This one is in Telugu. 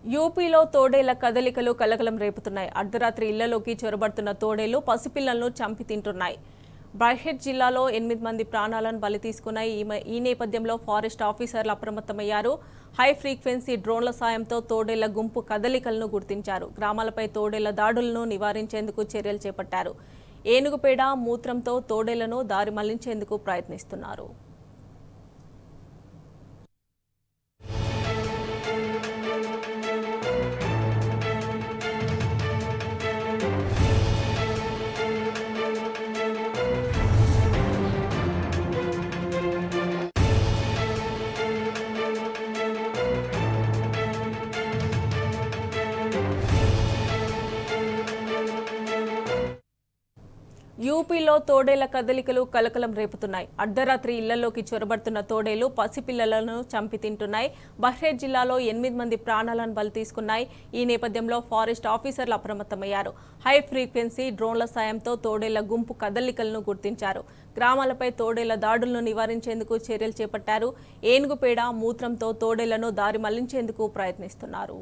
యూపీలో తోడేళ్ల కదలికలు కలకలం రేపుతున్నాయి. అర్ధరాత్రి ఇళ్లలోకి చొరబడుతున్న తోడేళ్లు పసిపిల్లలను చంపి తింటున్నాయి. బర్హెట్ జిల్లాలో 8 మంది ప్రాణాలను బలి తీసుకున్నాయి. ఈ నేపథ్యంలో ఫారెస్ట్ ఆఫీసర్లు అప్రమత్తమయ్యారు. హై ఫ్రీక్వెన్సీ డ్రోన్ల సాయంతో తోడేళ్ల గుంపు కదలికలను గుర్తించారు. గ్రామాలపై తోడేళ్ల దాడులను నివారించేందుకు చర్యలు చేపట్టారు. ఏనుగుపేడ, మూత్రంతో తోడేళ్లను దారి మళ్లించేందుకు ప్రయత్నిస్తున్నారు. యూపీలో తోడేళ్ల కదలికలు కలకలం రేపుతున్నాయి. అర్ధరాత్రి ఇళ్లలోకి చొరబడుతున్న తోడేళ్లు పసిపిల్లలను చంపి తింటున్నాయి. బర్హెట్ జిల్లాలో 8 మంది ప్రాణాలను బలి తీసుకున్నాయి. ఈ నేపథ్యంలో ఫారెస్ట్ ఆఫీసర్లు అప్రమత్తమయ్యారు. హై ఫ్రీక్వెన్సీ డ్రోన్ల సాయంతో తోడేళ్ల గుంపు కదలికలను గుర్తించారు. గ్రామాలపై తోడేళ్ల దాడులను నివారించేందుకు చర్యలు చేపట్టారు. ఏనుగుపేడ, మూత్రంతో తోడేళ్లను దారి మళ్లించేందుకు ప్రయత్నిస్తున్నారు.